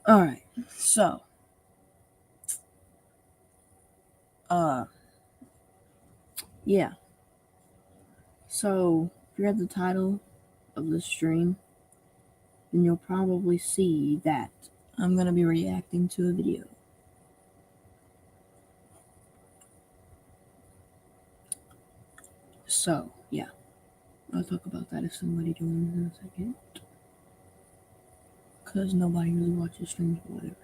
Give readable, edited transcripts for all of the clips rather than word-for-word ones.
Alright, so, yeah. So, if you read the title of the stream, then you'll probably see that I'm gonna be reacting to a video. So, yeah. I'll talk about that if somebody joins in a second. Because nobody really watches streams or whatever.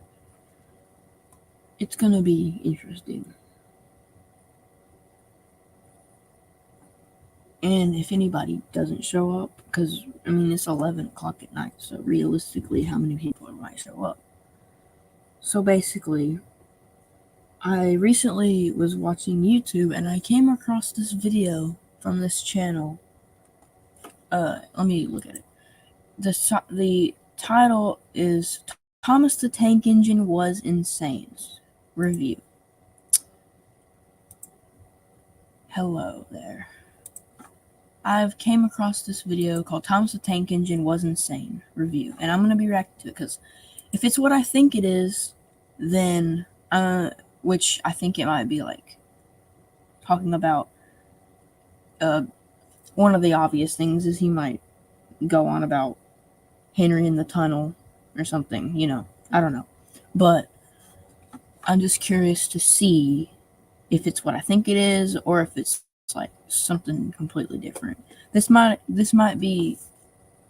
It's gonna be interesting. And if anybody doesn't show up, because, I mean, it's 11 o'clock at night, so realistically, how many people might show up? So basically, I recently was watching YouTube and I came across this video from this channel. Let me look at it. The title is Thomas the Tank Engine Was Insane Review. Hello there. I've came across this video called Thomas the Tank Engine Was Insane Review, and I'm going to be reacting to it because if it's what I think it is, then, which I think it might be, like, talking about, one of the obvious things is he might go on about Henry in the tunnel or something, I don't know. But I'm just curious to see if it's what I think it is or if it's like something completely different. This might be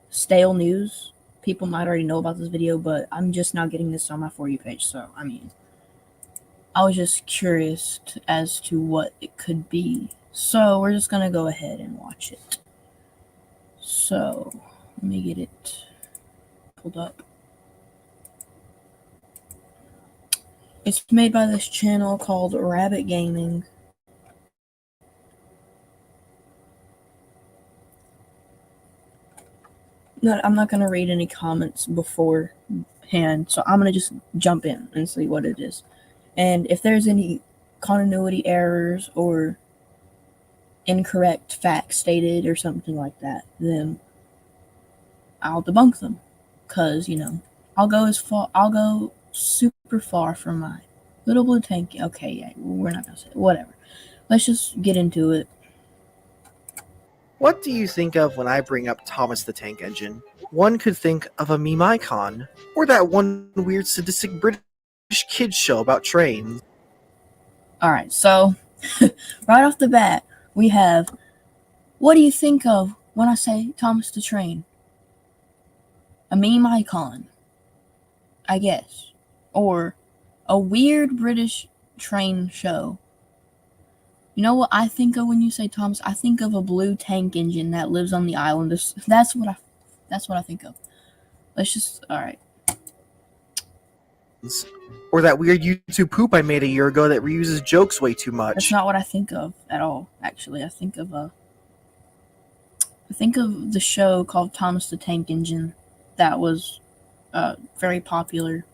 stale news. People might already know about this video, but I'm just now getting this on my For You page, so I mean, I was just curious as to what it could be. So we're just gonna go ahead and watch it. So let me get it pulled up. It's made by this channel called Rabbit Gaming. I'm not going to read any comments beforehand, so I'm going to just jump in and see what it is. And if there's any continuity errors or incorrect facts stated or something like that, then I'll debunk them. Because, I'll go super far from my little blue tank. Okay, yeah, we're not going to say it. Whatever. Let's just get into it. What do you think of when I bring up Thomas the Tank Engine? One could think of a meme icon, or that one weird sadistic British kids show about trains. Alright, so, right off the bat, we have, what do you think of when I say Thomas the Train? A meme icon, I guess. Or a weird British train show. You know what I think of when you say Thomas? I think of a blue tank engine that lives on the island. That's what I think of. Let's just, alright. Or that weird YouTube poop I made a year ago that reuses jokes way too much. That's not what I think of at all, actually. I think of the show called Thomas the Tank Engine that was very popular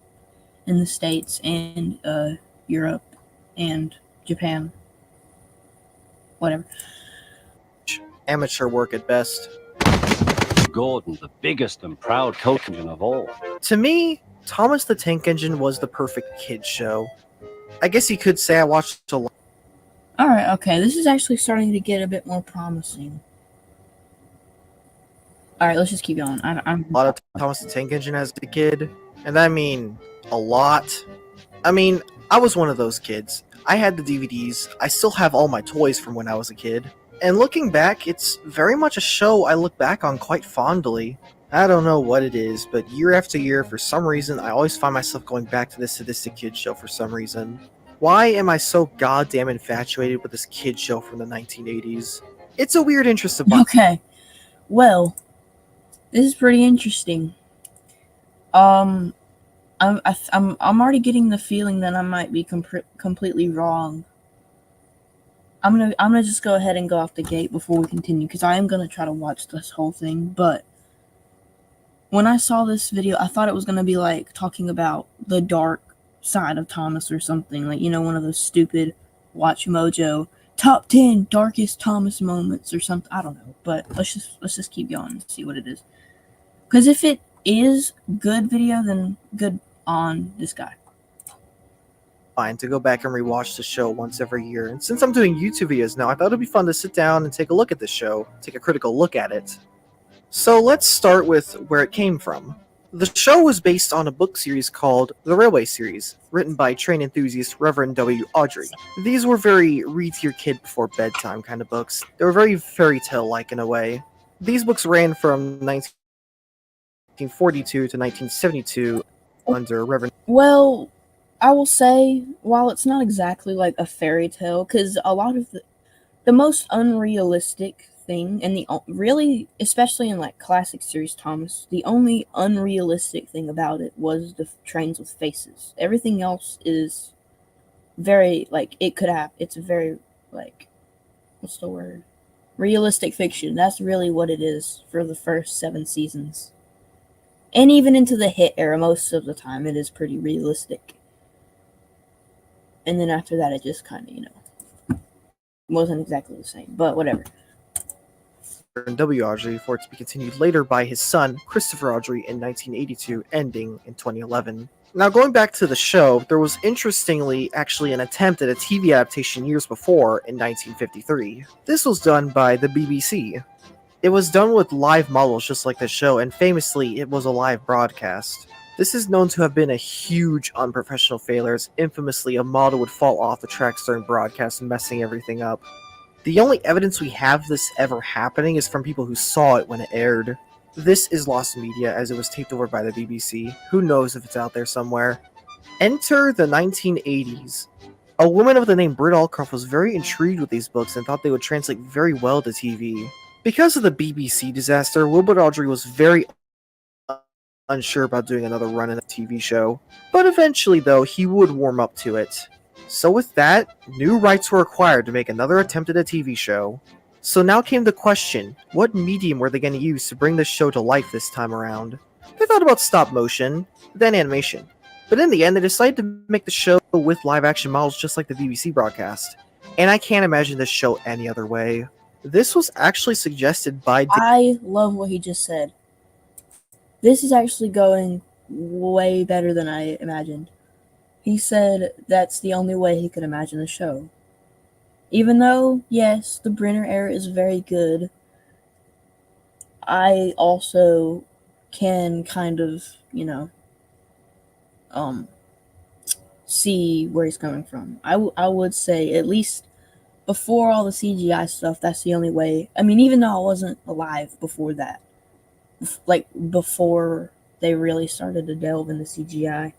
in the States and Europe and Japan. Whatever. Amateur work at best. Gordon, the biggest and proud coach engine of all. To me, Thomas the Tank Engine was the perfect kids show. I guess you could say I watched a lot. Alright, okay, this is actually starting to get a bit more promising. Alright, let's just keep going. A lot of Thomas the Tank Engine as a kid, and I mean, a lot. I mean, I was one of those kids. I had the DVDs, I still have all my toys from when I was a kid. And looking back, it's very much a show I look back on quite fondly. I don't know what it is, but year after year, for some reason, I always find myself going back to this sadistic kid show for some reason. Why am I so goddamn infatuated with this kid show from the 1980s? It's a weird interest of mine. Okay, well, this is pretty interesting. I'm already getting the feeling that I might be completely wrong. I'm gonna just go ahead and go off the gate before we continue, because I am gonna try to watch this whole thing. But when I saw this video, I thought it was gonna be like talking about the dark side of Thomas or something, like, one of those stupid Watch Mojo top 10 darkest Thomas moments or something. I don't know, but let's keep going and see what it is. Because if it is good video, then good on this guy. Fine to go back and rewatch the show once every year. And since I'm doing YouTube videos now, I thought it'd be fun to sit down and take a look at the show, take a critical look at it. So let's start with where it came from. The show was based on a book series called The Railway Series, written by train enthusiast Reverend W. Awdry. These were very read to your kid before bedtime kind of books. They were very fairy tale-like in a way. These books ran from 1942 to 1972 under Reverend. Well, I will say, while it's not exactly like a fairy tale, because a lot of the most unrealistic thing, and really, especially in like classic series Thomas, the only unrealistic thing about it was the trains with faces. Everything else is very, like, it could have, it's very, like, what's the word? Realistic fiction. That's really what it is for the first 7 seasons. And even into the hit era, most of the time, it is pretty realistic. And then after that, it just kind of, wasn't exactly the same, but whatever. W. Awdry for it to be continued later by his son, Christopher Awdry, in 1982, ending in 2011. Now, going back to the show, there was interestingly actually an attempt at a TV adaptation years before in 1953. This was done by the BBC. It was done with live models just like the show, and famously, it was a live broadcast. This is known to have been a huge unprofessional failure, as infamously a model would fall off the tracks during broadcast, messing everything up. The only evidence we have of this ever happening is from people who saw it when it aired. This is lost in media, as it was taped over by the BBC. Who knows if it's out there somewhere. Enter the 1980s. A woman of the name Britt Allcroft was very intrigued with these books and thought they would translate very well to TV. Because of the BBC disaster, Wilbur Awdry was very unsure about doing another run in a TV show, but eventually, though, he would warm up to it. So with that, new rights were acquired to make another attempt at a TV show. So now came the question, what medium were they going to use to bring this show to life this time around? They thought about stop motion, then animation, but in the end they decided to make the show with live action models just like the BBC broadcast. And I can't imagine this show any other way. This was actually suggested by... I love what he just said. This is actually going way better than I imagined. He said that's the only way he could imagine the show. Even though, yes, the Brenner era is very good, I also can kind of, see where he's coming from. I would say, at least before all the CGI stuff, that's the only way. I mean, even though I wasn't alive before that, like before they really started to delve into CGI,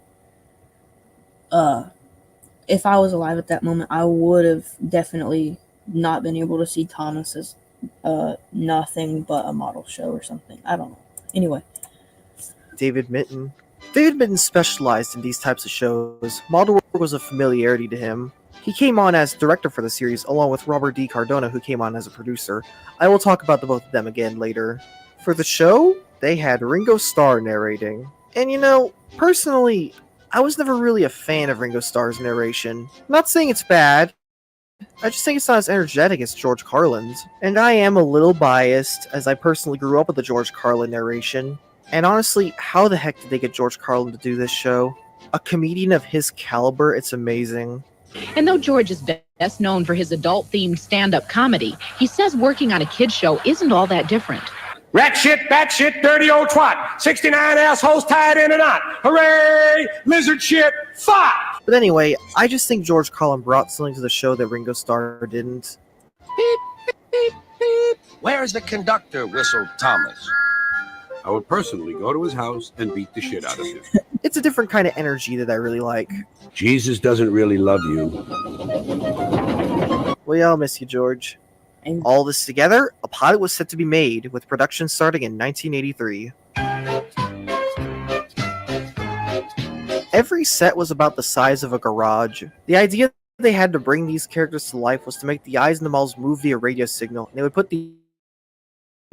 if I was alive at that moment, I would have definitely not been able to see Thomas as nothing but a model show or something. I don't know. Anyway. David Mitton. David Mitton specialized in these types of shows. Model work was a familiarity to him. He came on as director for the series, along with Robert D. Cardona, who came on as a producer. I will talk about the both of them again later. For the show, they had Ringo Starr narrating. And personally, I was never really a fan of Ringo Starr's narration. I'm not saying it's bad, I just think it's not as energetic as George Carlin's. And I am a little biased, as I personally grew up with the George Carlin narration. And honestly, how the heck did they get George Carlin to do this show? A comedian of his caliber, it's amazing. And though George is best known for his adult-themed stand-up comedy, he says working on a kid's show isn't all that different. Rat shit, bat shit, dirty old twat. 69 assholes tied in a knot. Hooray! Lizard shit, fuck! But anyway, I just think George Carlin brought something to the show that Ringo Starr didn't. Beep, beep, beep. Where's the conductor? Whistled Thomas. I would personally go to his house and beat the shit out of him. It's a different kind of energy that I really like. Jesus doesn't really love you. Well, yeah, I'll miss you, George. And All this together, a pilot was set to be made, with production starting in 1983. Every set was about the size of a garage. The idea they had to bring these characters to life was to make the eyes and the mouths move via radio signal, and they would put these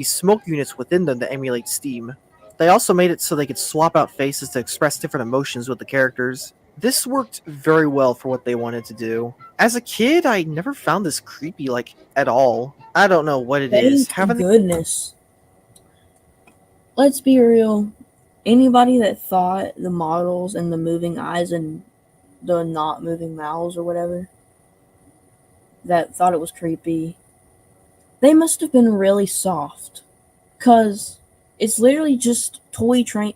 smoke units within them to emulate steam. They also made it so they could swap out faces to express different emotions with the characters. This worked very well for what they wanted to do. As a kid, I never found this creepy, at all. I don't know what it is. thank goodness. Let's be real. Anybody that thought the models and the moving eyes and the not moving mouths or whatever, that thought it was creepy, they must have been really soft. Because it's literally just toy train.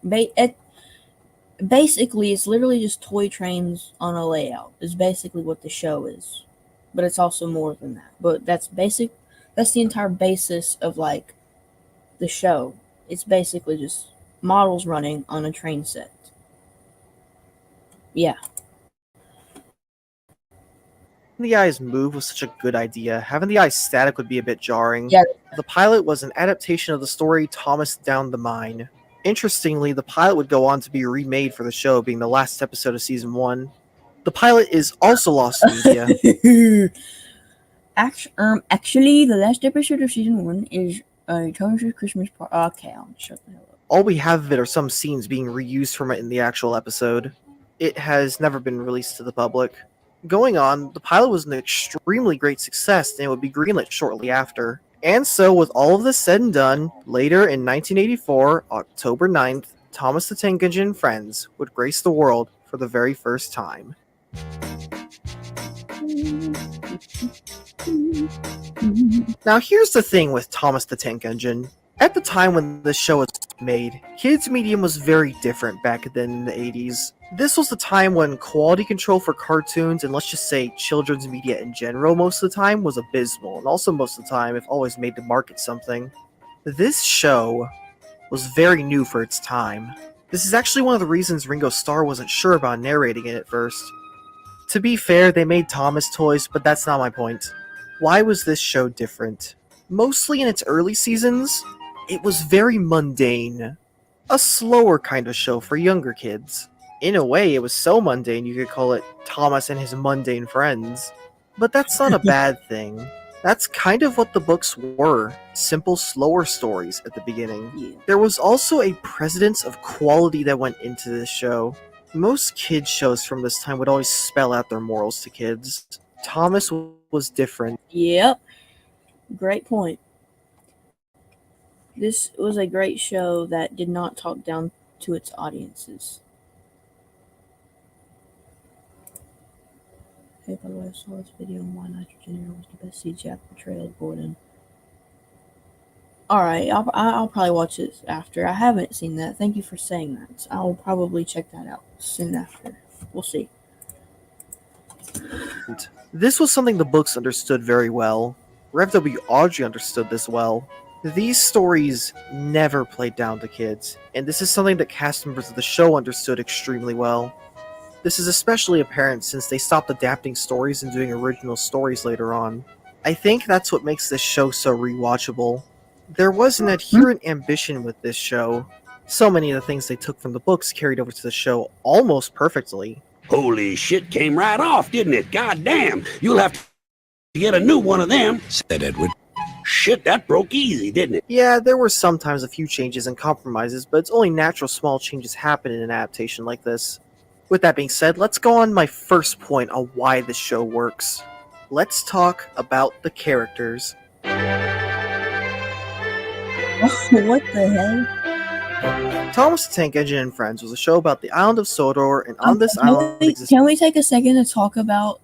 Basically, it's literally just toy trains on a layout, is basically what the show is. But it's also more than that. But that's the entire basis of, like, the show. It's basically just models running on a train set. Yeah. The eyes move was such a good idea. Having the eyes static would be a bit jarring. Yeah. The pilot was an adaptation of the story Thomas Down the Mine. Interestingly, the pilot would go on to be remade for the show, being the last episode of season 1. The pilot is also lost in media. Actually, the last episode of season 1 is Thomas's Christmas party. Okay, I'll shut the hell up. All we have of it are some scenes being reused from it in the actual episode. It has never been released to the public. Going on, the pilot was an extremely great success and it would be greenlit shortly after. And so, with all of this said and done, later in 1984, October 9th, Thomas the Tank Engine and Friends would grace the world for the very first time. Now here's the thing with Thomas the Tank Engine. At the time when this show was made, kids' medium was very different back then in the 80s. This was the time when quality control for cartoons, and let's just say children's media in general most of the time, was abysmal, and also most of the time, if always made to market something. This show was very new for its time. This is actually one of the reasons Ringo Starr wasn't sure about narrating it at first. To be fair, they made Thomas toys, but that's not my point. Why was this show different? Mostly in its early seasons, it was very mundane. A slower kind of show for younger kids. In a way, it was so mundane you could call it Thomas and His Mundane Friends. But that's not a bad thing. That's kind of what the books were. Simple, slower stories at the beginning. Yeah. There was also a precedence of quality that went into this show. Most kids shows from this time would always spell out their morals to kids. Thomas was different. Yep. Great point. This was a great show that did not talk down to its audiences. Hey, by the way, I saw this video on why Nitrogen Air was the best CGI portrayal of Gordon. Alright, I'll probably watch it after. I haven't seen that. Thank you for saying that. I'll probably check that out soon after. We'll see. This was something the books understood very well. Rev W. Audrey understood this well. These stories never played down to kids, and this is something that cast members of the show understood extremely well. This is especially apparent since they stopped adapting stories and doing original stories later on. I think that's what makes this show so rewatchable. There was an adherent ambition with this show. So many of the things they took from the books carried over to the show almost perfectly. Holy shit, came right off, didn't it? God damn, you'll have to get a new one of them, said Edward. Shit, that broke easy, didn't it? Yeah, there were sometimes a few changes and compromises, but it's only natural small changes happen in an adaptation like this. With that being said, let's go on my first point on why this show works. Let's talk about the characters. What the hell? Thomas the Tank Engine and Friends was a show about the island of Sodor, and on this island Can we take a second to talk about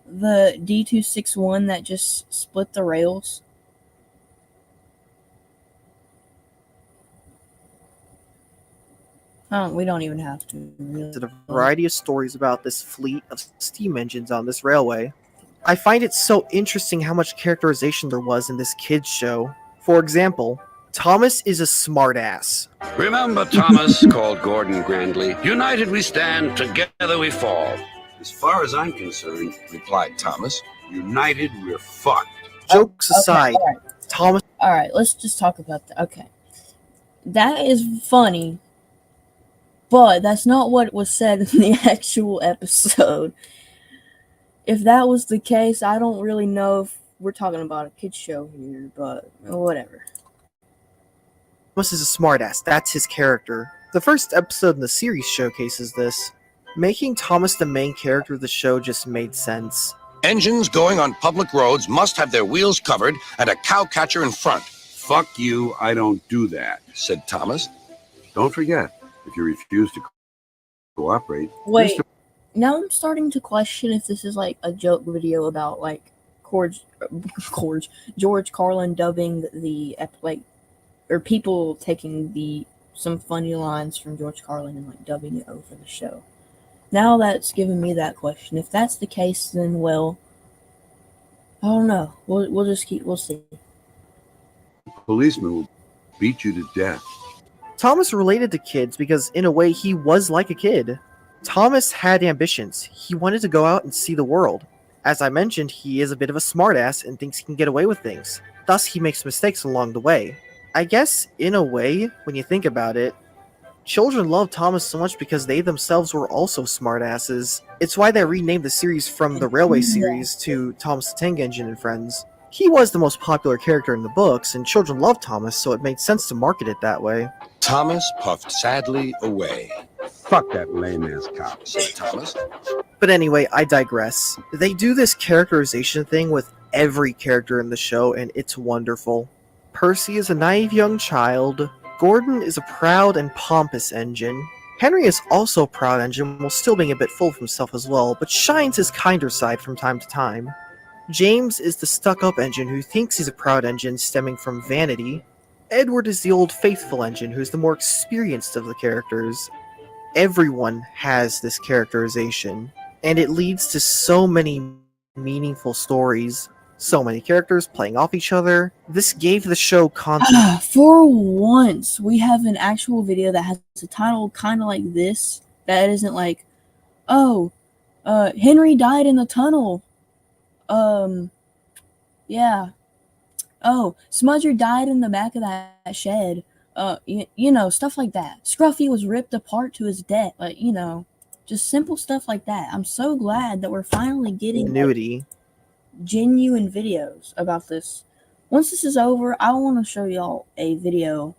the D261 that just split the rails? We don't even have to. Really. a variety of stories about this fleet of steam engines on this railway. I find it so interesting how much characterization there was in this kids show. For example, Thomas is a smartass. Remember, Thomas, called Gordon grandly, united we stand, together we fall. As far as I'm concerned, replied Thomas, united we're fucked. Jokes aside, alright. Thomas Alright, let's just talk about that. Okay. That is funny, but that's not what was said in the actual episode. If that was the case, I don't really know if we're talking about a kids show here, but whatever. is a smartass. That's his character. The first episode in the series showcases this. Making Thomas the main character of the show just made sense. Engines going on public roads must have their wheels covered and a cowcatcher in front. Fuck you, I don't do that, said Thomas. Don't forget, If you refuse to cooperate, Wait, now I'm starting to question if this is like a joke video about like George Carlin dubbing or people taking some funny lines from George Carlin and like dubbing it over the show. Now that's given me that question. If that's the case, then well, I don't know. We'll see. policemen will beat you to death. Thomas related to kids because, in a way, he was like a kid. Thomas had ambitions. He wanted to go out and see the world. As I mentioned, he is a bit of a smartass and thinks he can get away with things. Thus, he makes mistakes along the way. I guess, in a way, when you think about it, children love Thomas so much because they themselves were also smartasses. It's why they renamed the series from the Railway series to Thomas the Tank Engine and Friends. He was the most popular character in the books, and children loved Thomas, so it made sense to market it that way. Thomas puffed sadly away. Fuck that lame-ass cop. Said Thomas. But anyway, I digress. They do this characterization thing with every character in the show, and it's wonderful. Percy is a naive young child. Gordon is a proud and pompous engine. Henry is also a proud engine while still being a bit full of himself as well, but shines his kinder side from time to time. James is the stuck-up engine who thinks he's a proud engine stemming from vanity. Edward is the old faithful engine who's the more experienced of the characters. Everyone has this characterization, and it leads to so many meaningful stories. So many characters playing off each other. This gave the show content. For once, we have an actual video that has a title kind of like this. That isn't like, Henry died in the tunnel. Yeah. Oh, Smudger died in the back of that shed. You know, stuff like that. Scruffy was ripped apart to his death. Like, you know, just simple stuff like that. I'm so glad that we're finally getting Continuity. Genuine videos about this. Once this is over, I want to show y'all a video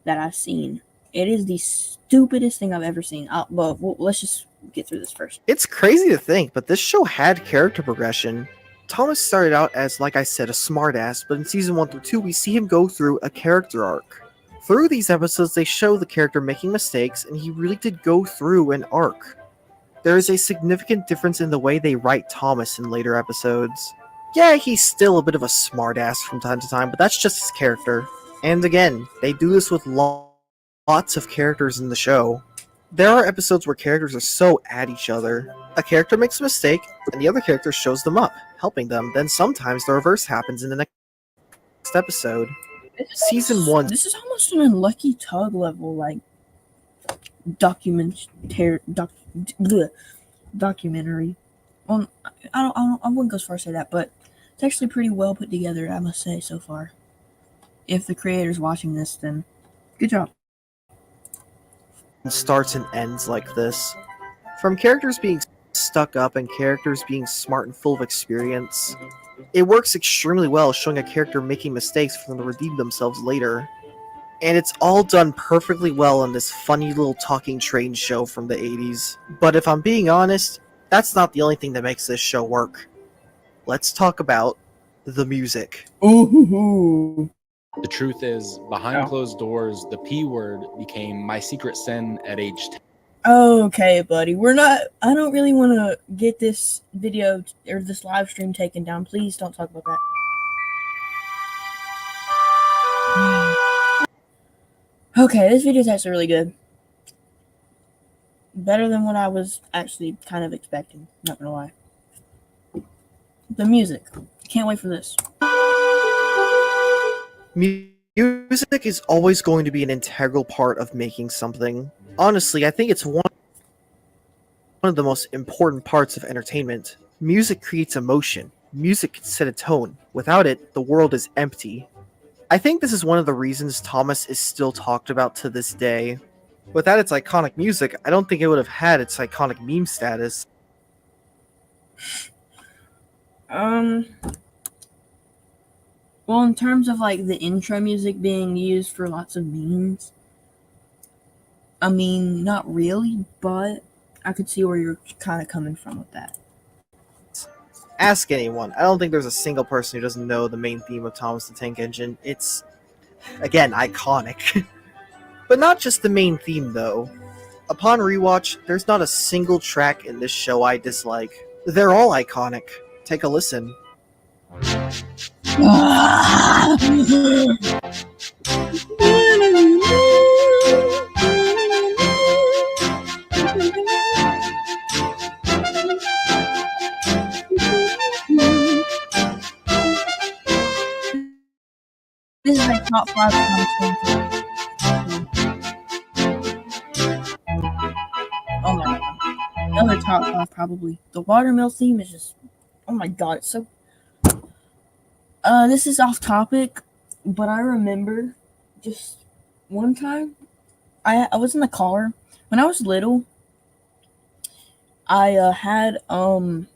that I've seen. It is the stupidest thing I've ever seen. But let's just get through this first. It's crazy to think, but this show had character progression. Thomas started out as, like I said, a smartass, but in season 1 through 2, we see him go through a character arc. Through these episodes, they show the character making mistakes, and he really did go through an arc. There is a significant difference in the way they write Thomas in later episodes. Yeah, he's still a bit of a smartass from time to time, but that's just his character. And again, they do this with lots of characters in the show. There are episodes where characters are so at each other. A character makes a mistake, and the other character shows them up, helping them. Then sometimes the reverse happens in the next episode. Season 1. This is almost an Unlucky Tug level, like, documentary. Well, I wouldn't go as far as to say that, but it's actually pretty well put together, I must say, so far. If the creator's watching this, then good job. Starts and ends like this. From characters being stuck up and characters being smart and full of experience, it works extremely well showing a character making mistakes for them to redeem themselves later. And it's all done perfectly well in this funny little talking train show from the 80s. But if I'm being honest, that's not the only thing that makes this show work. Let's talk about the music. Ooh. The truth is, behind closed doors, the P word became my secret sin at age 10. Okay, buddy. I don't really want to get this video or this live stream taken down. Please don't talk about that. Okay, this video is actually really good. Better than what I was actually kind of expecting. Not gonna lie. The music. Can't wait for this. Music is always going to be an integral part of making something. Honestly, I think it's one of the most important parts of entertainment. Music creates emotion. Music can set a tone. Without it, the world is empty. I think this is one of the reasons Thomas is still talked about to this day. Without its iconic music, I don't think it would have had its iconic meme status. Well, in terms of like the intro music being used for lots of memes, I mean, not really, but I could see where you're kind of coming from with that. Ask anyone. I don't think there's a single person who doesn't know the main theme of Thomas the Tank Engine. It's, again, iconic. But not just the main theme, though. Upon rewatch, there's not a single track in this show I dislike. They're all iconic. Take a listen. This is my top 5 Thomas Wayne films. Oh my god. Another top 5 probably. The Watermill theme is just, oh my god, it's so... This is off topic, but I remember just one time, I was in the car. When I was little, I had, my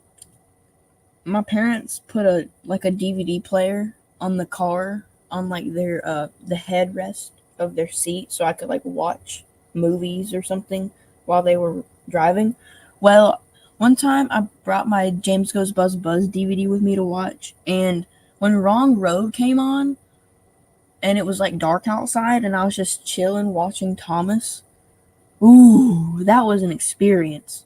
parents put a DVD player on the car, on like their the headrest of their seat, so I could like watch movies or something while they were driving. Well, one time I brought my James Goes Buzz Buzz DVD with me to watch, and when Wrong Road came on and it was like dark outside and I was just chilling watching Thomas, ooh, that was an experience.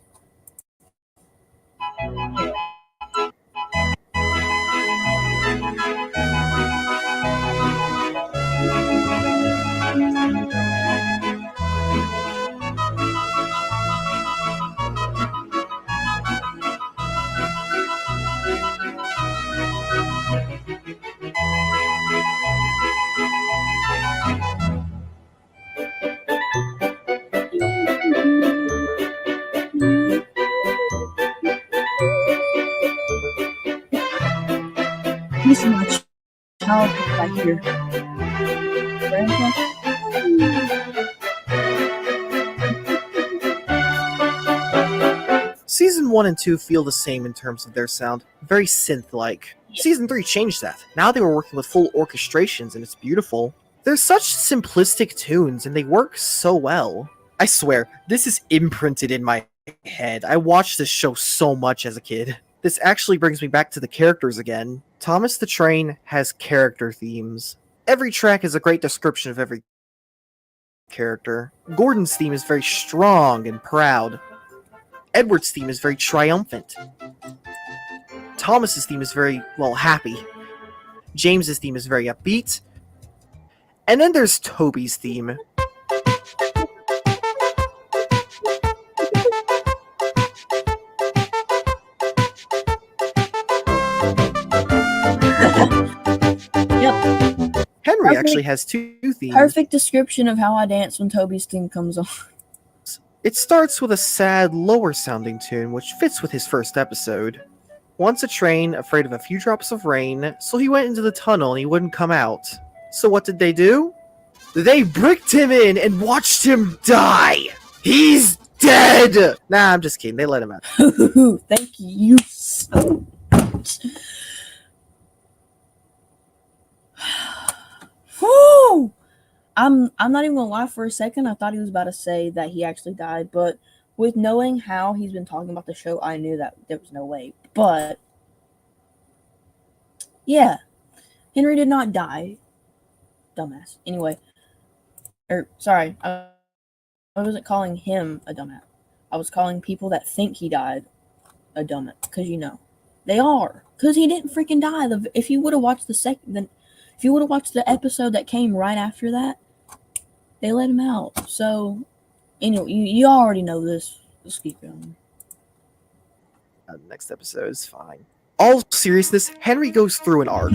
This is my childhood right here. Season 1 and 2 feel the same in terms of their sound, very synth-like. Season 3 changed that. Now they were working with full orchestrations and it's beautiful. They're such simplistic tunes and they work so well. I swear, this is imprinted in my head. I watched this show so much as a kid. This actually brings me back to the characters again. Thomas the Train has character themes. Every track is a great description of every character. Gordon's theme is very strong and proud. Edward's theme is very triumphant. Thomas's theme is very, well, happy. James's theme is very upbeat. And then there's Toby's theme. Yep. Henry actually has 2 themes. Perfect description of how I dance when Toby's theme comes on. It starts with a sad, lower-sounding tune, which fits with his first episode. Once a train, afraid of a few drops of rain, so he went into the tunnel and he wouldn't come out. So what did they do? They bricked him in and watched him die! He's dead! Nah, I'm just kidding. They let him out. Thank you so much. Whew! I'm not even gonna lie, for a second I thought he was about to say that he actually died, but with knowing how he's been talking about the show, I knew that there was no way. But yeah, Henry did not die. Dumbass. Anyway, sorry, I wasn't calling him a dumbass. I was calling people that think he died a dumbass, because you know they are. Because he didn't freaking die. If you would have watched if you would have watched the episode that came right after that, they let him out. So, anyway, you already know this. Let's keep going. The next episode is fine. All seriousness, Henry goes through an arc.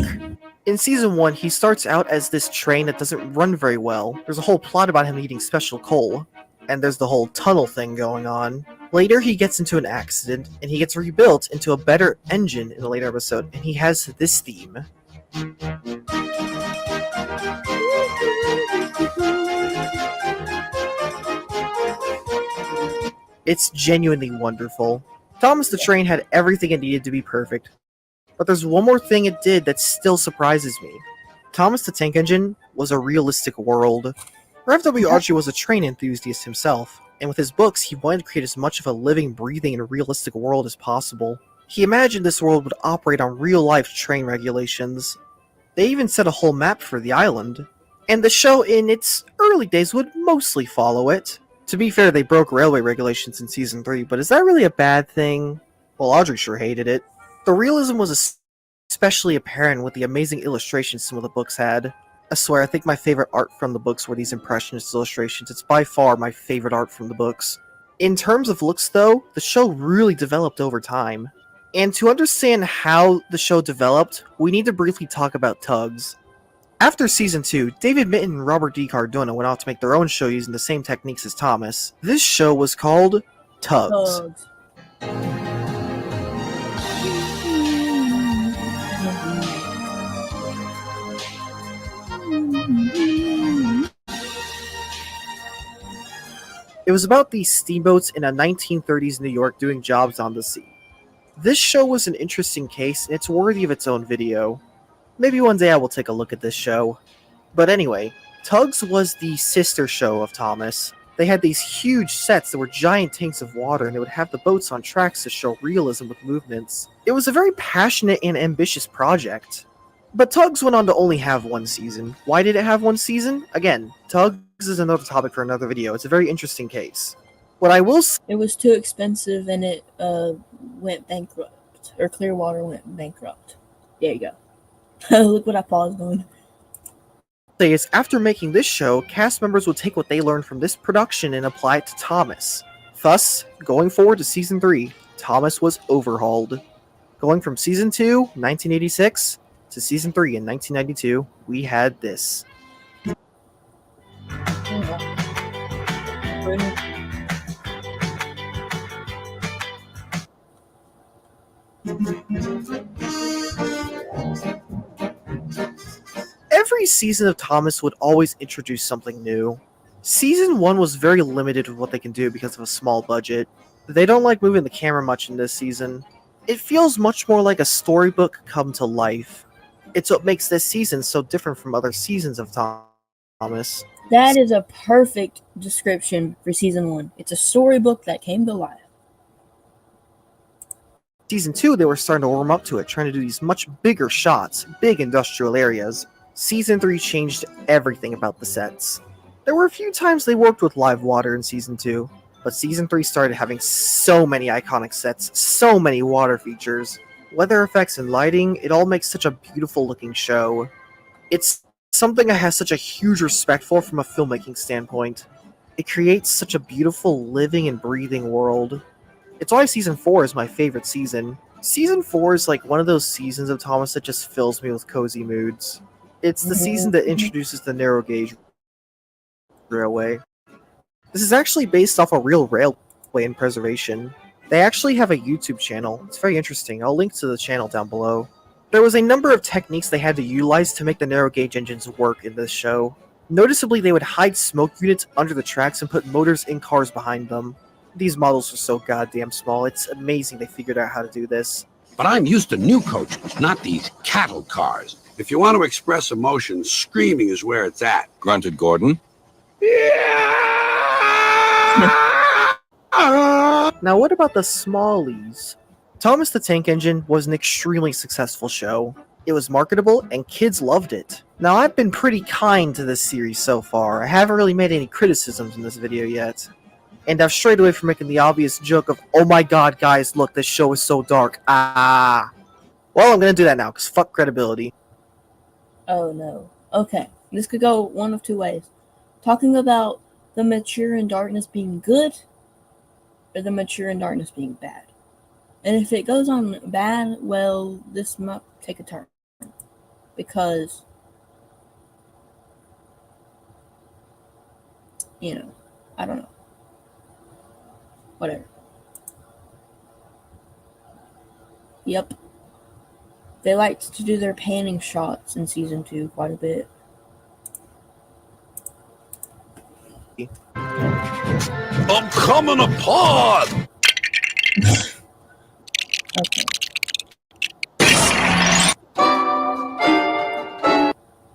In season 1, he starts out as this train that doesn't run very well. There's a whole plot about him needing special coal. And there's the whole tunnel thing going on. Later, he gets into an accident, and he gets rebuilt into a better engine in a later episode, and he has this theme. It's genuinely wonderful. Thomas the Train had everything it needed to be perfect. But there's one more thing it did that still surprises me. Thomas the Tank Engine was a realistic world. Rev W. Archie was a train enthusiast himself, and with his books, he wanted to create as much of a living, breathing, and realistic world as possible. He imagined this world would operate on real-life train regulations. They even set a whole map for the island. And the show in its early days would mostly follow it. To be fair, they broke railway regulations in season 3, but is that really a bad thing? Well, Audrey sure hated it. The realism was especially apparent with the amazing illustrations some of the books had. I swear, I think my favorite art from the books were these impressionist illustrations. It's by far my favorite art from the books. In terms of looks, though, the show really developed over time. And to understand how the show developed, we need to briefly talk about Tugs. After season 2, David Mitton and Robert D. Cardona went out to make their own show using the same techniques as Thomas. This show was called Tugs. It was about these steamboats in a 1930s New York doing jobs on the sea. This show was an interesting case, and it's worthy of its own video. Maybe one day I will take a look at this show. But anyway, Tugs was the sister show of Thomas. They had these huge sets that were giant tanks of water, and they would have the boats on tracks to show realism with movements. It was a very passionate and ambitious project. But Tugs went on to only have one season. Why did it have one season? Again, Tugs is another topic for another video. It's a very interesting case. What I will say, It was too expensive and it went bankrupt. Or Clearwater went bankrupt. There you go. Look what I paused on. is after making this show, cast members would take what they learned from this production and apply it to Thomas. Thus, going forward to season 3, Thomas was overhauled. Going from season 2, 1986, to season 3 in 1992, we had this. Every season of Thomas would always introduce something new. Season 1 was very limited with what they can do because of a small budget. They don't like moving the camera much in this season. It feels much more like a storybook come to life. It's what makes this season so different from other seasons of Thomas. That is a perfect description for season 1. It's a storybook that came to life. Season 2, they were starting to warm up to it, trying to do these much bigger shots, big industrial areas. Season 3 changed everything about the sets. There were a few times they worked with live water in Season 2, but Season 3 started having so many iconic sets, so many water features. Weather effects and lighting, it all makes such a beautiful looking show. It's something I have such a huge respect for from a filmmaking standpoint. It creates such a beautiful living and breathing world. It's why Season 4 is my favorite season. Season 4 is like one of those seasons of Thomas that just fills me with cozy moods. It's the season that introduces the narrow gauge railway. This is actually based off a real railway in preservation. They actually have a YouTube channel. It's very interesting. I'll link to the channel down below. There was a number of techniques they had to utilize to make the narrow gauge engines work in this show. Noticeably, they would hide smoke units under the tracks and put motors in cars behind them. These models are so goddamn small. It's amazing they figured out how to do this. But I'm used to new coaches, not these cattle cars. If you want to express emotion, screaming is where it's at. Grunted Gordon. Now what about the smallies? Thomas the Tank Engine was an extremely successful show. It was marketable and kids loved it. Now I've been pretty kind to this series so far. I haven't really made any criticisms in this video yet. And I've strayed away from making the obvious joke of, oh my god guys, look, this show is so dark. Well, I'm gonna do that now, because fuck credibility. Oh no. Okay. This could go one of two ways. Talking about the mature in darkness being good, or the mature in darkness being bad. And if it goes on bad, well, this might take a turn. Because, you know, I don't know. Whatever. Yep. They liked to do their panning shots in season 2 quite a bit. I'm coming apart! Okay.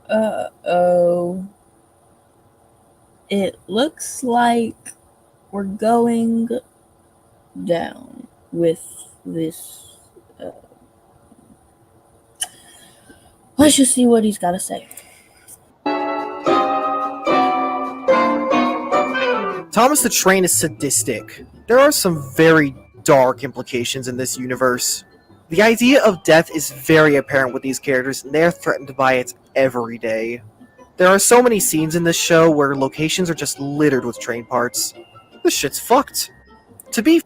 Uh-oh. It looks like we're going down with this. Let's just see what he's got to say. Thomas the Train is sadistic. There are some very dark implications in this universe. The idea of death is very apparent with these characters, and they are threatened by it every day. There are so many scenes in this show where locations are just littered with train parts. This shit's fucked. To be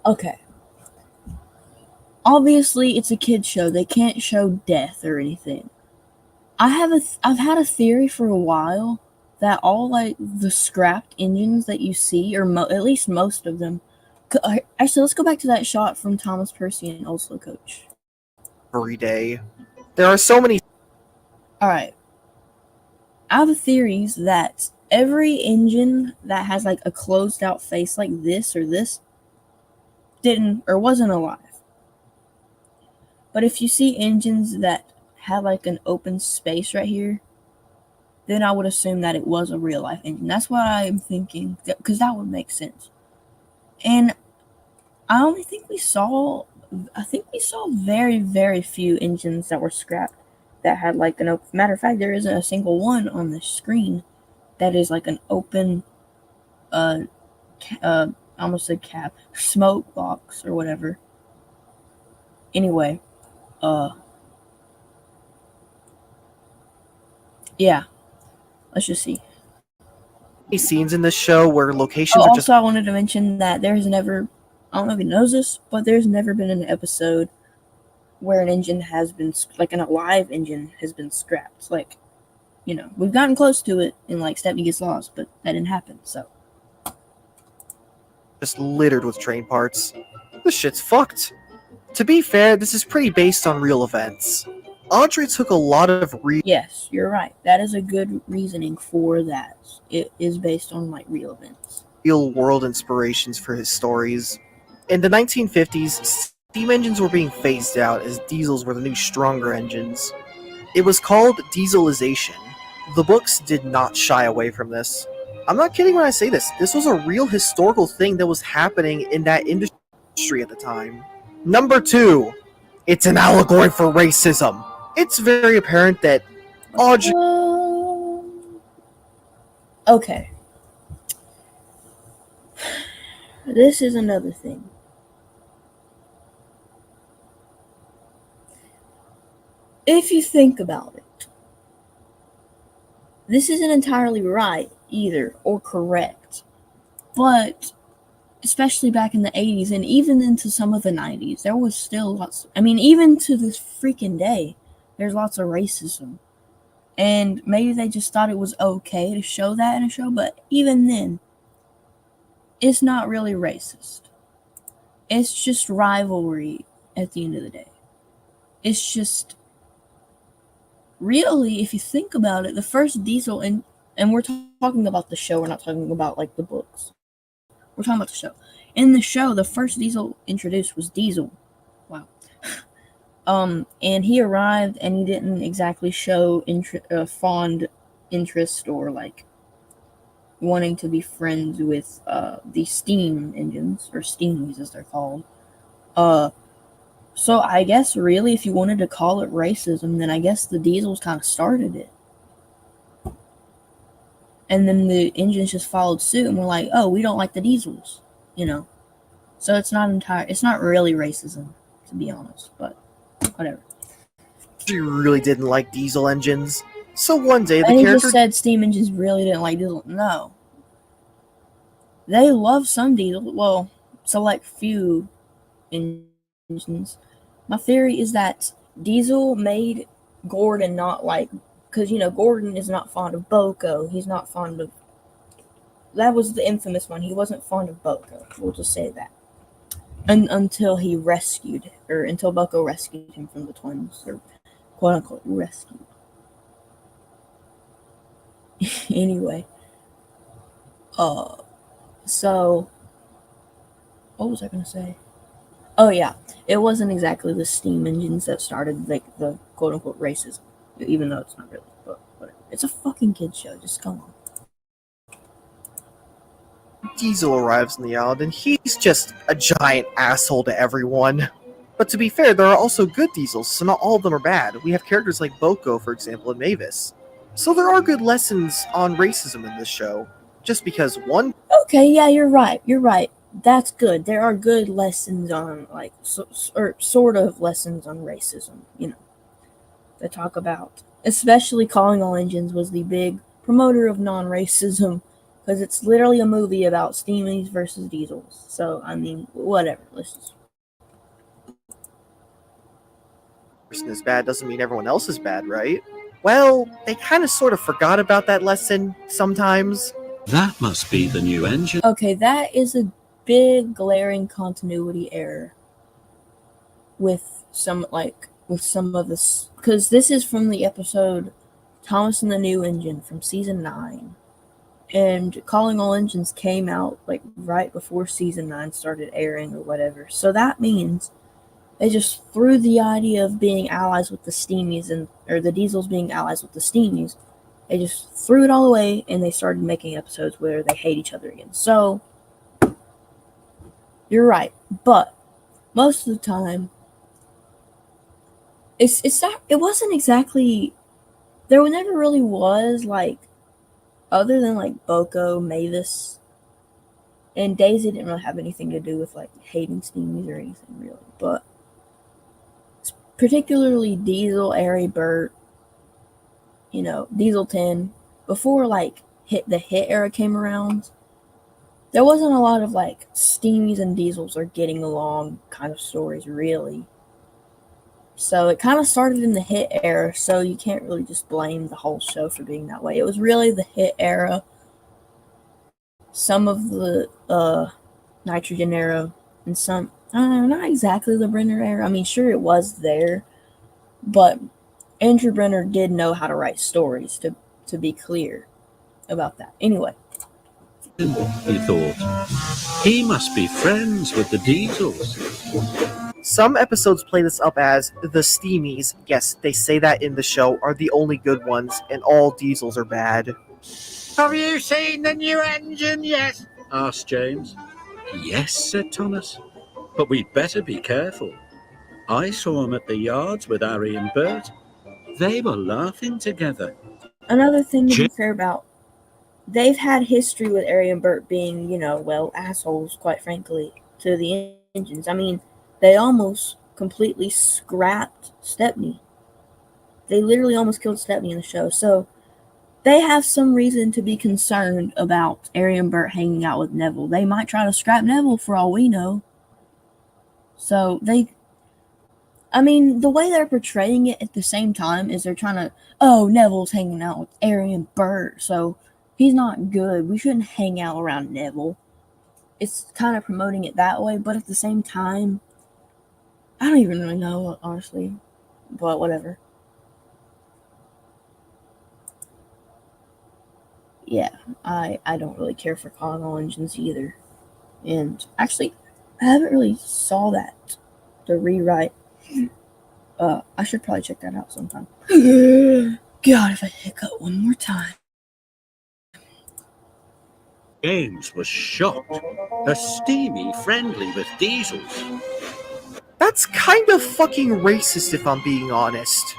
Okay. Obviously, it's a kid's show. They can't show death or anything. I've had a theory for a while that all like the scrapped engines that you see, or at least most of them. Actually, let's go back to that shot from Thomas Percy and Oslo Coach. every day. There are so many. All right. I have a theory that every engine that has like a closed out face like this or this didn't or wasn't alive. But if you see engines that have like an open space right here, then I would assume that it was a real life engine. That's what I'm thinking, because that would make sense. And I think we saw very, very few engines that were scrapped that had like an open. Matter of fact, there isn't a single one on the screen that is like an open, I almost said cap, smoke box or whatever. Anyway, yeah, let's just see. Scenes in this show where locations are just. Also, I wanted to mention that there's never, I don't know if you knows this, but there's never been an episode where an engine has been, like an alive engine has been scrapped. Like, you know, we've gotten close to it in like Stepney Gets Lost, but that didn't happen, so. Just littered with train parts. This shit's fucked. To be fair, this is pretty based on real events. Audrey took a lot of Yes, you're right. That is a good reasoning for that. It is based on like real events. real world inspirations for his stories. In the 1950s, steam engines were being phased out as diesels were the new stronger engines. It was called dieselization. The books did not shy away from this. I'm not kidding when I say this. This was a real historical thing that was happening in that industry at the time. Number 2, it's an allegory for racism. It's very apparent that Audrey... Okay. This is another thing. If you think about it, this isn't entirely right either, or correct. But, especially back in the 80s and even into some of the 90s, there was still lots... I mean, even to this freaking day, there's lots of racism. And maybe they just thought it was okay to show that in a show, but even then, it's not really racist. It's just rivalry at the end of the day. It's just... Really, if you think about it, the first diesel... And we're talking about the show, we're not talking about, like, the books. We're talking about the show. In the show, the first diesel introduced was Diesel. Wow. And he arrived, and he didn't exactly show fond interest or, like, wanting to be friends with the steam engines, or steams as they're called. So I guess, really, if you wanted to call it racism, then I guess the diesels kind of started it. And then the engines just followed suit and were like, oh, we don't like the diesels, you know. So it's not really racism, to be honest, but whatever. She really didn't like diesel engines. So one day the and he character just said steam engines really didn't like diesel. No. They love some diesel. Well, select few engines. My theory is that Diesel made Gordon not like... Because, you know, Gordon is not fond of Boko. He's not fond of... That was the infamous one. He wasn't fond of Boko. We'll just say that. Until he rescued... Or until Boko rescued him from the twins. Or quote-unquote rescued. Anyway. So... What was I going to say? Oh, yeah. It wasn't exactly the steam engines that started, like, the quote-unquote racism. Even though it's not really, but whatever. It's a fucking kid's show, just come on. Diesel arrives on the island, and he's just a giant asshole to everyone. But to be fair, there are also good diesels, so not all of them are bad. We have characters like Boko, for example, and Mavis. So there are good lessons on racism in this show. just because one Okay, yeah, you're right. You're right. That's good. There are good lessons on, like, or sort of lessons on racism, they talk about. Especially Calling All Engines was the big promoter of non-racism, because it's literally a movie about steamies versus diesels. So, I mean, whatever. Let's just... person is bad doesn't mean everyone else is bad, right? Well, they kind of sort of forgot about that lesson sometimes. That must be the new engine. Okay, that is a big glaring continuity error with some of this, because this is from the episode Thomas and the New Engine from season 9, and Calling All Engines came out like right before season 9 started airing or whatever. So that means they just threw the idea of being allies with the steamies, or the diesels being allies with the steamies. They just threw it all away, and they started making episodes where they hate each other again. So, you're right. But, most of the time, it's not, it wasn't exactly, there never really was, like, other than, like, Boko, Mavis, and Daisy didn't really have anything to do with, like, hating steamies or anything, really. But, particularly Diesel, Airy, Bert, Diesel 10, before like the hit era came around, there wasn't a lot of like steamies and diesels are getting along kind of stories, really. So it kind of started in the hit era, so you can't really just blame the whole show for being that way. It was really the hit era, some of the Nitrogen era, and some, I don't know, not exactly the Brenner era. I mean, sure, it was there, but Andrew Brenner did know how to write stories, to be clear about that. Anyway. He thought. He must be friends with the Diesels. Some episodes play this up as the steamies, yes, they say that in the show, are the only good ones, and all diesels are bad. Have you seen the new engine yet? Asked James. Yes, said Thomas. But we'd better be careful. I saw him at the yards with Harry and Bert. They were laughing together. Another thing to be fair about, they've had history with Harry and Bert being, assholes, quite frankly, to the engines. I mean, they almost completely scrapped Stepney. They literally almost killed Stepney in the show. So they have some reason to be concerned about Harry and Bert hanging out with Neville. They might try to scrap Neville for all we know. So the way they're portraying it at the same time is they're trying to, Neville's hanging out with Harry and Bert, so he's not good. We shouldn't hang out around Neville. It's kind of promoting it that way, but at the same time, I don't even really know, honestly, but whatever. Yeah, I don't really care for Calling All Engines either. And actually, I haven't really saw that, the rewrite. I should probably check that out sometime. God, if I hiccup one more time. James was shocked. A steamy friendly with diesels. That's kind of fucking racist if I'm being honest.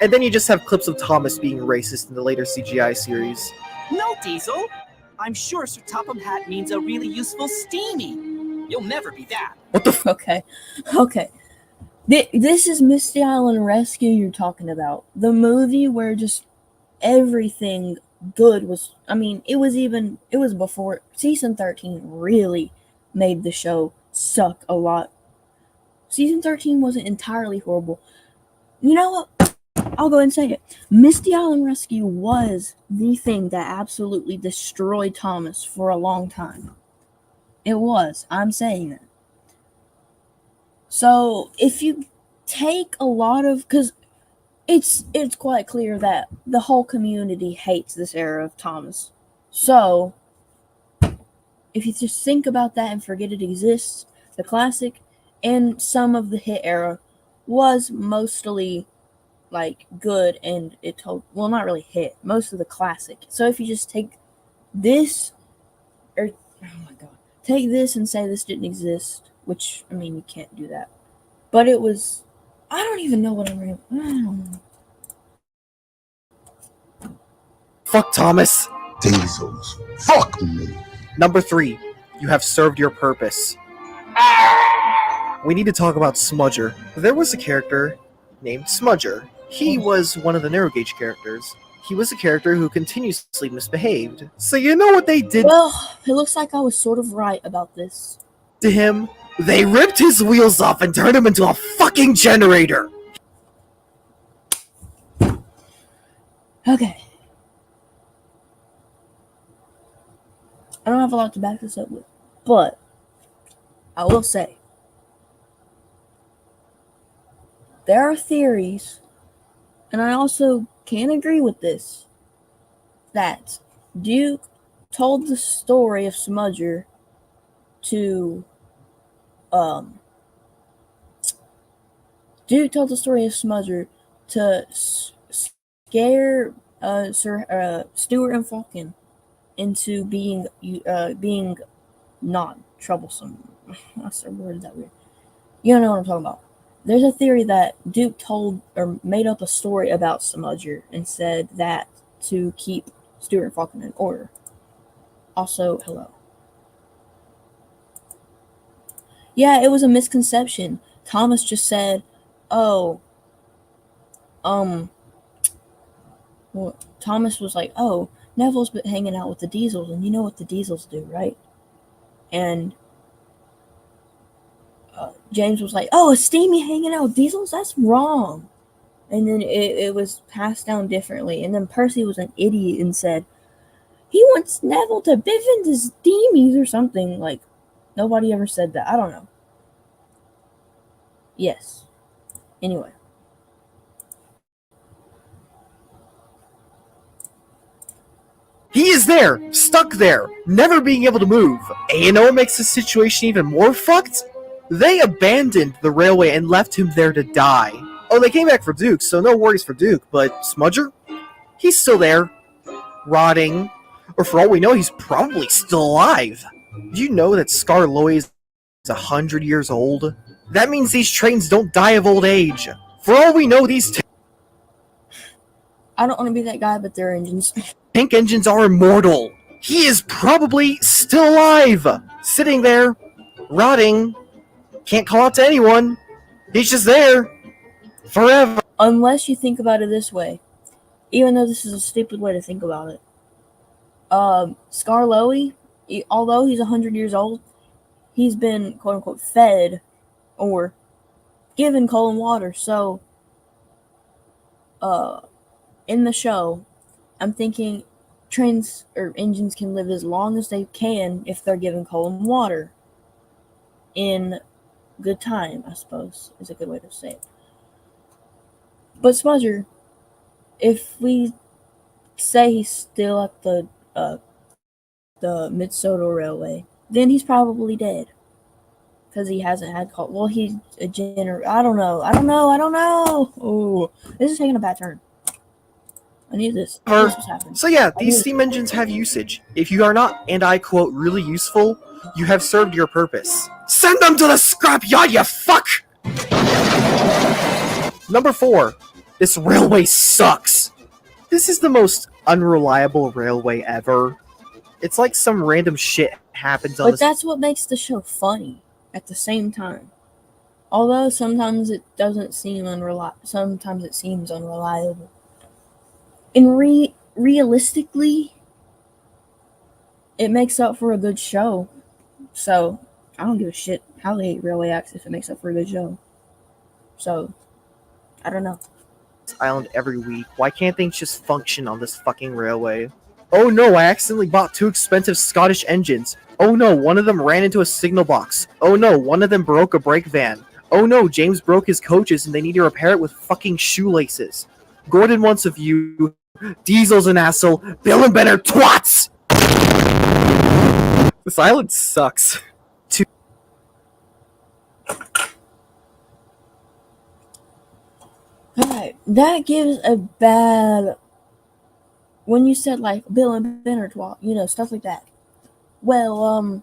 And then you just have clips of Thomas being racist in the later CGI series. No, Diesel. I'm sure Sir Topham Hatt means a really useful steamy. You'll never be that. What the f- Okay. This is Misty Island Rescue you're talking about. The movie where just everything good was, it was before season 13 really made the show suck a lot. Season 13 wasn't entirely horrible. You know what? I'll go ahead and say it. Misty Island Rescue was the thing that absolutely destroyed Thomas for a long time. It was. I'm saying that. So, if you take a lot of, because it's quite clear that the whole community hates this era of Thomas. So, if you just think about that and forget it exists, the classic and some of the hit era was mostly like good, and it told, well, not really hit, most of the classic. So if you just take this, or take this and say this didn't exist, which, you can't do that. But it was, I don't even know what I don't know. Fuck Thomas. Diesels. Fuck me. Number 3, you have served your purpose. We need to talk about Smudger. There was a character named Smudger. He was one of the Narrow Gauge characters. He was a character who continuously misbehaved. So you know what they did Well, it looks like I was sort of right about this. to him? They ripped his wheels off and turned him into a fucking generator! Okay. I don't have a lot to back this up with, but I will say there are theories, and I also can agree with this, that Duke told the story of Smudger to scare Stuart and Falcon into being not troublesome. What's the word that weird? You know what I'm talking about. There's a theory that Duke told or made up a story about Smudger and said that to keep Stuart and Falcon in order. Also, hello. Yeah, it was a misconception. Thomas just said, well, Thomas was like, oh, Neville's been hanging out with the Diesels, and you know what the Diesels do, right? And James was like, oh, is Steamy hanging out with Diesels? That's wrong. And then it was passed down differently. And then Percy was an idiot and said, he wants Neville to biff into Steamies or something. Like, nobody ever said that. I don't know. Yes. Anyway. He is there, stuck there, never being able to move. And you know what makes the situation even more fucked? They abandoned the railway and left him there to die. Oh, they came back for Duke, so no worries for Duke, but Smudger? He's still there, rotting. Or for all we know, he's probably still alive. Do you know that Scar Lowy is 100 years old? That means these trains don't die of old age. For all we know, these I don't want to be that guy, but their engines. tank engines are immortal. He is probably still alive, sitting there, rotting. Can't call out to anyone. He's just there, forever. Unless you think about it this way, even though this is a stupid way to think about it. Scar Lowy, although he's 100 years old, he's been quote unquote fed or given coal and water. So, in the show, I'm thinking trains or engines can live as long as they can if they're given coal and water. In good time, I suppose, is a good way to say it. But Smudger, if we say he's still at the Mid-Soda Railway, then he's probably dead. Because he hasn't had coal. Well, he's a I don't know. Oh, this is taking a bad turn. I knew this. This was happening. So yeah, these steam engines have usage. If you are not, and I quote, really useful, you have served your purpose. Send them to the scrapyard, you fuck! Number 4. This railway sucks. This is the most unreliable railway ever. It's like some random shit happens on But that's what makes the show funny at the same time. Although sometimes it doesn't seem sometimes it seems unreliable. And realistically, it makes up for a good show. So, I don't give a shit how they hate railway acts if it makes up for a good show. So, I don't know. Island every week. Why can't things just function on this fucking railway? Oh no, I accidentally bought 2 expensive Scottish engines. Oh no, one of them ran into a signal box. Oh no, one of them broke a brake van. Oh no, James broke his coaches and they need to repair it with fucking shoelaces. Gordon wants a view. Diesel's an asshole. Bill and Ben are twats! This island sucks. Alright, that gives a bad... When you said, like, Bill and Ben are twat, stuff like that. Well,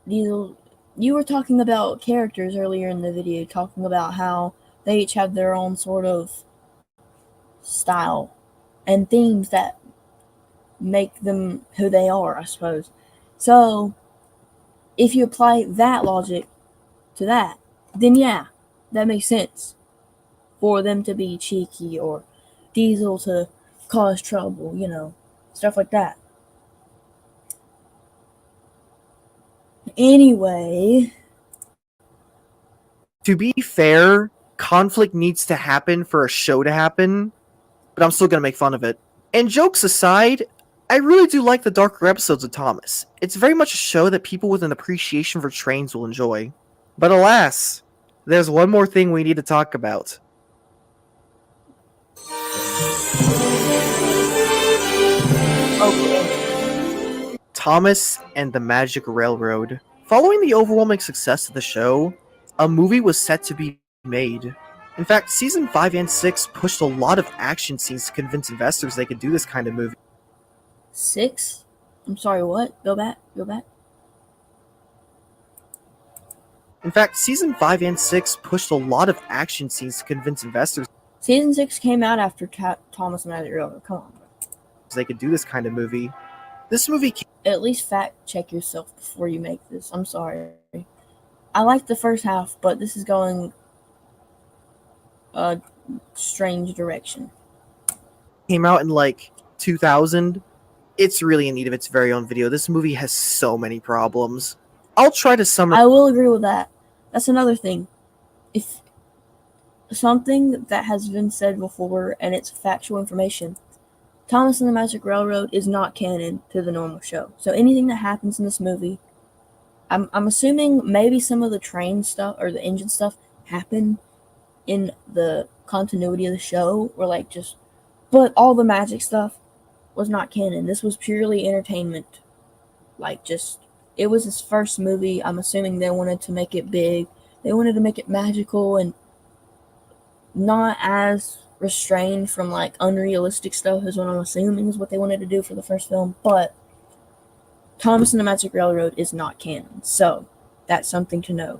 you were talking about characters earlier in the video, talking about how they each have their own sort of style and themes that make them who they are, I suppose. So, if you apply that logic to that, then yeah, that makes sense for them to be cheeky or Diesel to cause trouble, stuff like that. Anyway, To be fair, conflict needs to happen for a show to happen, but I'm still gonna make fun of it. And jokes aside, I really do like the darker episodes of Thomas. It's very much a show that people with an appreciation for trains will enjoy. But alas, there's one more thing we need to talk about. Thomas and the Magic Railroad. Following the overwhelming success of the show, a movie was set to be made. In fact, season 5 and 6 pushed a lot of action scenes to convince investors they could do this kind of movie. 6? I'm sorry, what? Go back. In fact, season 5 and 6 pushed a lot of action scenes to convince investors Season 6 came out after Thomas and Magic Railroad. Come on, bro. they could do this kind of movie. This movie At least fact check yourself before you make this. I'm sorry. I like the first half, but this is going a strange direction. came out in like 2000. It's really in need of its very own video. This movie has so many problems. I'll try to summarize. I will agree with that. That's another thing. If something that has been said before and it's factual information, Thomas and the Magic Railroad is not canon to the normal show. So anything that happens in this movie, I'm assuming maybe some of the train stuff or the engine stuff happened in the continuity of the show, or like just, but all the magic stuff was not canon. This was purely entertainment. Like just, it was his first movie. I'm assuming they wanted to make it big. They wanted to make it magical and not as restrained from like unrealistic stuff is what I'm assuming is what they wanted to do for the first film. But Thomas and the Magic Railroad is not canon, so that's something to know.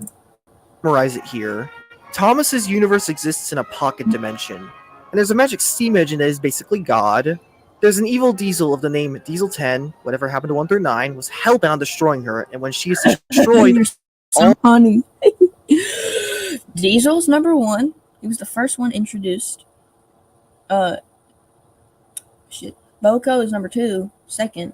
Summarize it here. Thomas's universe exists in a pocket dimension, and there's a magic steam engine that is basically God. There's an evil Diesel of the name Diesel 10. Whatever happened to 1 through 9 was hell-bound on destroying her, and when she is destroyed, You're so funny. Diesel's number 1. He was the first one introduced. Boko is number 2, second.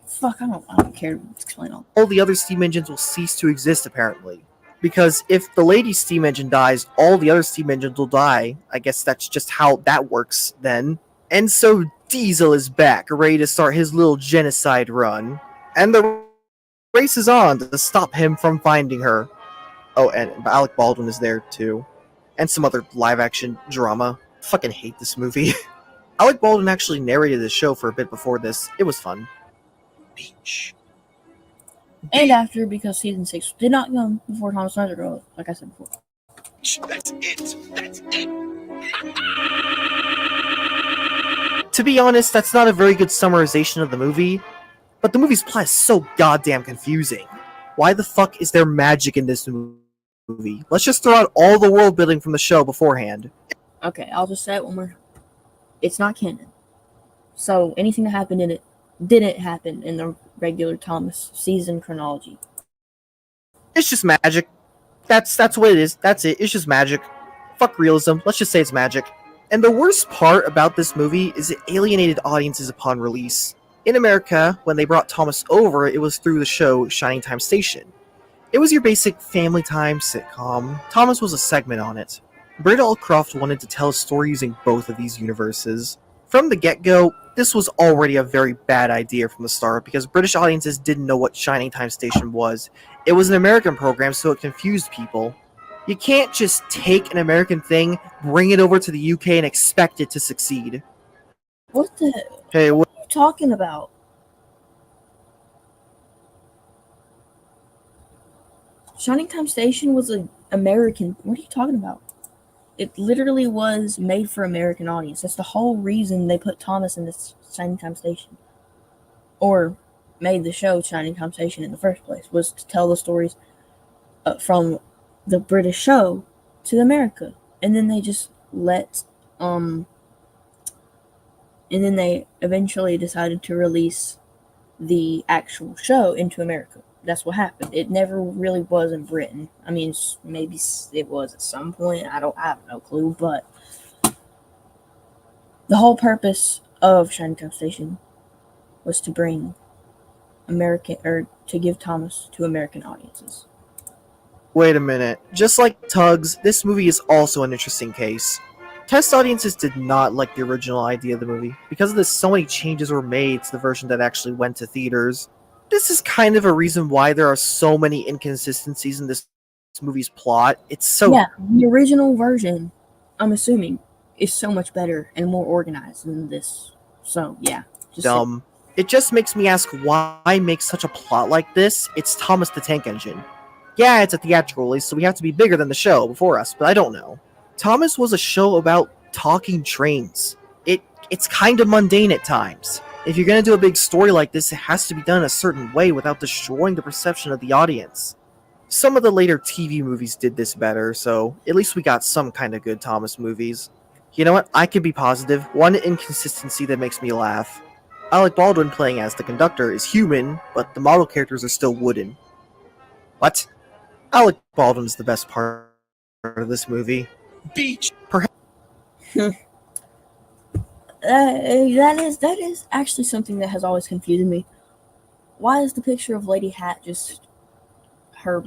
Fuck, I don't care to explain all the other steam engines will cease to exist, apparently. Because if the lady steam engine dies, all the other steam engines will die. I guess that's just how that works, then. And so Diesel is back, ready to start his little genocide run. And the race is on to stop him from finding her. Oh, and Alec Baldwin is there, too. And some other live-action drama. Fucking hate this movie. Alec Baldwin actually narrated the show for a bit before this. It was fun. Beach. And after, because season 6 did not come before Thomas and the Magic Railroad, like I said before. That's it. That's it. To be honest, that's not a very good summarization of the movie, but the movie's plot is so goddamn confusing. Why the fuck is there magic in this movie? Let's just throw out all the world building from the show beforehand. Okay, I'll just say it one more. It's not canon. So anything that happened in it didn't happen in the regular Thomas season chronology. It's just magic. That's what it is. That's it. It's just magic. Fuck realism. Let's just say it's magic. And the worst part about this movie is it alienated audiences upon release. In America, when they brought Thomas over, it was through the show Shining Time Station. It was your basic family time sitcom. Thomas was a segment on it. Britt Allcroft wanted to tell a story using both of these universes. From the get-go, this was already a very bad idea from the start because British audiences didn't know what Shining Time Station was. It was an American program, so it confused people. You can't just take an American thing, bring it over to the UK, and expect it to succeed. What the? Hey, What are you talking about? Shining Time Station was an American. What are you talking about? It literally was made for American audience. That's the whole reason they put Thomas in this Shining Time Station. Or made the show Shining Time Station in the first place, was to tell the stories from the British show to America. And then they just let And then they eventually decided to release the actual show into America. That's what happened. It never really was in Britain. I mean, maybe it was at some point. I have no clue. But the whole purpose of Chinatown Station was to bring to give Thomas to American audiences. Wait a minute. Just like Tugs, this movie is also an interesting case. Test audiences did not like the original idea of the movie. Because of this, so many changes were made to the version that actually went to theaters. This is kind of a reason why there are so many inconsistencies in this movie's plot. It's so... Yeah, the original version, I'm assuming, is so much better and more organized than this. So, yeah. Dumb. It just makes me ask why make such a plot like this? It's Thomas the Tank Engine. Yeah, it's a theatrical release, so we have to be bigger than the show before us, but I don't know. Thomas was a show about talking trains. It's kind of mundane at times. If you're going to do a big story like this, it has to be done a certain way without destroying the perception of the audience. Some of the later TV movies did this better, so at least we got some kind of good Thomas movies. You know what? I can be positive. One inconsistency that makes me laugh. Alec Baldwin playing as the conductor is human, but the model characters are still wooden. What? Alec Baldwin's the best part of this movie. Beach! Perhaps. That is actually something that has always confused me. Why is the picture of Lady Hat just her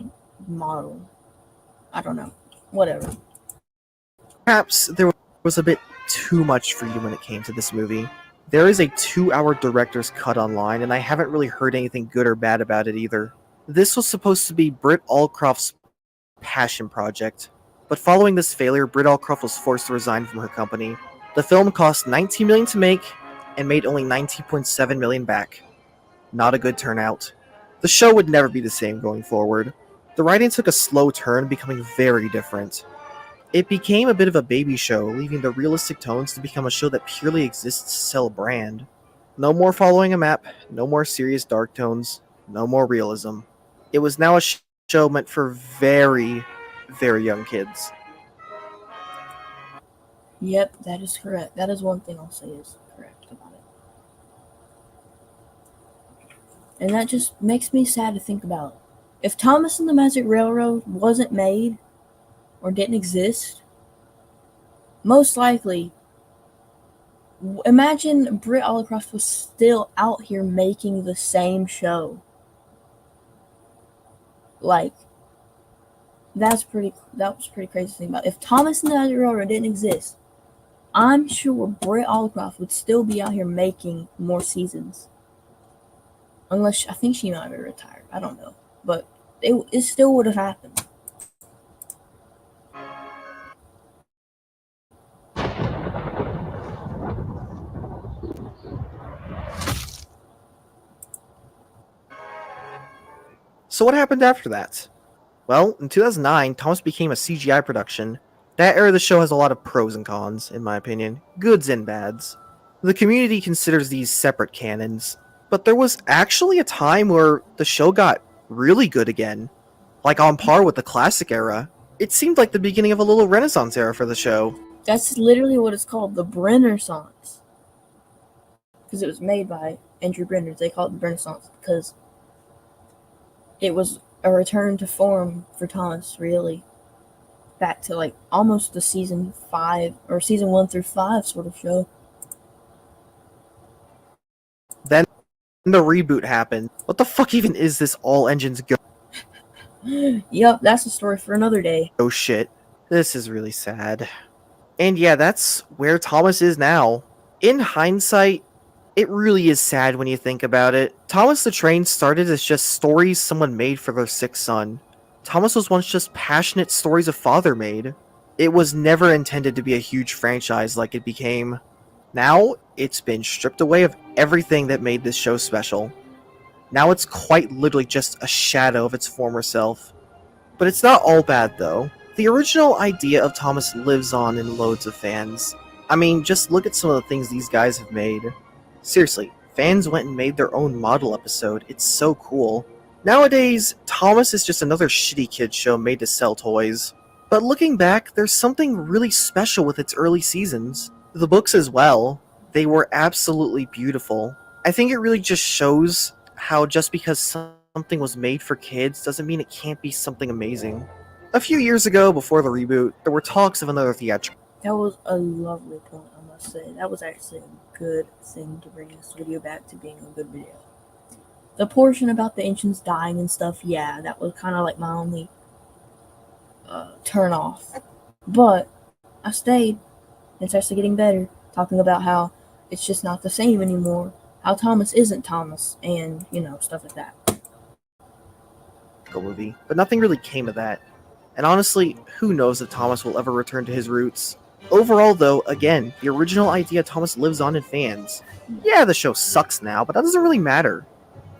model? I don't know. Whatever. Perhaps there was a bit too much for you when it came to this movie. There is a 2-hour director's cut online, and I haven't really heard anything good or bad about it either. This was supposed to be Britt Allcroft's passion project, but following this failure, Britt Allcroft was forced to resign from her company. The film cost $19 million to make and made only $19.7 million back. Not a good turnout. The show would never be the same going forward. The writing took a slow turn, becoming very different. It became a bit of a baby show, leaving the realistic tones to become a show that purely exists to sell a brand. No more following a map, no more serious dark tones, no more realism. It was now a show meant for very, very young kids. Yep, that is correct. That is one thing I'll say is correct about it. And that just makes me sad to think about. If Thomas and the Magic Railroad wasn't made, or didn't exist, most likely, imagine Britt Allcroft was still out here making the same show. Like, that was pretty crazy to think about. If Thomas and the Magic Railroad didn't exist, I'm sure Britt Allcroft would still be out here making more seasons. Unless, I think she might have retired. I don't know. But it still would have happened. So what happened after that? Well, in 2009, Thomas became a CGI production. That era of the show has a lot of pros and cons, in my opinion. Goods and bads. The community considers these separate canons, but there was actually a time where the show got really good again. Like on par with the classic era. It seemed like the beginning of a little renaissance era for the show. That's literally what it's called, the Brennersance. Because it was made by Andrew Brenner. They call it the Brennersance because it was a return to form for Thomas, really. Back to like almost the season 5 or season 1 through 5 sort of show. Then the reboot happened. What the fuck even is this all engines go? Yep, that's a story for another day. Oh shit. This is really sad. And yeah, that's where Thomas is now. In hindsight, it really is sad when you think about it. Thomas the Train started as just stories someone made for their sick son. Thomas was once just passionate stories a father made. It was never intended to be a huge franchise like it became. Now, it's been stripped away of everything that made this show special. Now it's quite literally just a shadow of its former self. But it's not all bad though. The original idea of Thomas lives on in loads of fans. I mean, just look at some of the things these guys have made. Seriously, fans went and made their own model episode. It's so cool. Nowadays, Thomas is just another shitty kid show made to sell toys. But looking back, there's something really special with its early seasons. The books as well. They were absolutely beautiful. I think it really just shows how just because something was made for kids doesn't mean it can't be something amazing. A few years ago, before the reboot, there were talks of another theatrical. That was a lovely point, I must say. That was actually a good thing to bring this video back to being a good video. The portion about the ancients dying and stuff, yeah, that was kind of like my only turn off. But I stayed. It's actually getting better, talking about how it's just not the same anymore, how Thomas isn't Thomas, and, you know, stuff like that. Movie, but nothing really came of that. And honestly, who knows if Thomas will ever return to his roots. Overall, though, again, the original idea of Thomas lives on in fans. Yeah, the show sucks now, but that doesn't really matter.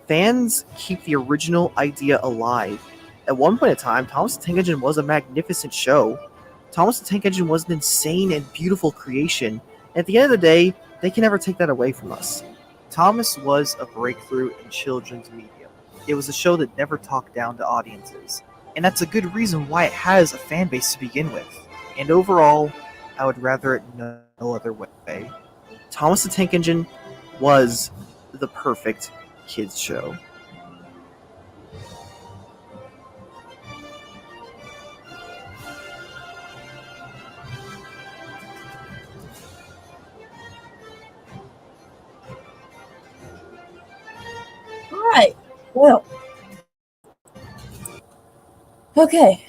Fans keep the original idea alive. At one point in time, Thomas the Tank Engine was a magnificent show. Thomas the Tank Engine was an insane and beautiful creation. And at the end of the day, they can never take that away from us. Thomas was a breakthrough in children's media. It was a show that never talked down to audiences. And that's a good reason why it has a fan base to begin with. And overall, I would rather it no other way. Thomas the Tank Engine was the perfect kids show. Alright, well. Okay.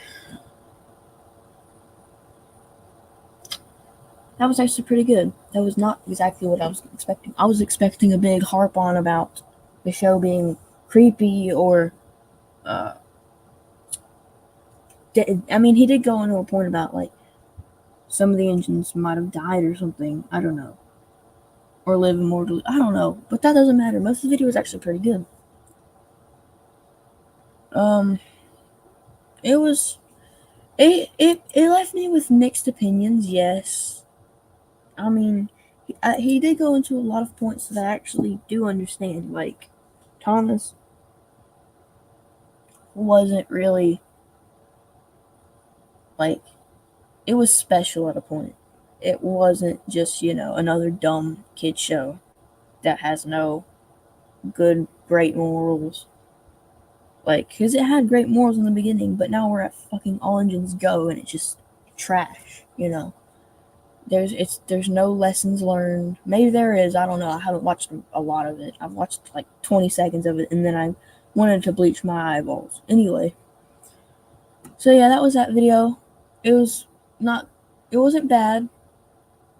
That was actually pretty good. That was not exactly what I was expecting. I was expecting a big harp on about the show being creepy or, I mean, he did go into a point about, like, some of the engines might have died or something. I don't know. Or live immortally. I don't know. But that doesn't matter. Most of the video was actually pretty good. It left me with mixed opinions, yes. I mean, he did go into a lot of points that I actually do understand. Like, Thomas wasn't really, like, it was special at a point. It wasn't just, you know, another dumb kid show that has no good, great morals. Like, because it had great morals in the beginning, but now we're at fucking All Engines Go, and it's just trash, you know? There's no lessons learned. Maybe there is, I don't know. I haven't watched a lot of it. I've watched like 20 seconds of it, and then I wanted to bleach my eyeballs. Anyway. So yeah, that was that video. It wasn't bad.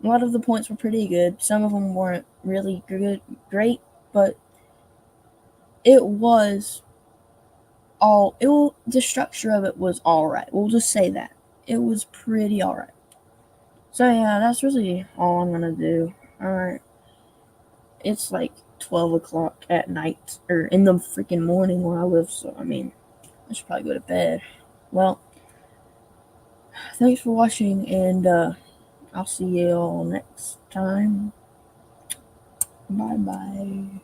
A lot of the points were pretty good. Some of them weren't really great, but the structure of it was alright. We'll just say that. It was pretty alright. So yeah, that's really all I'm gonna do. Alright. It's like 12 o'clock at night, or in the freaking morning where I live, so I mean, I should probably go to bed. Well, thanks for watching, and I'll see you all next time. Bye-bye.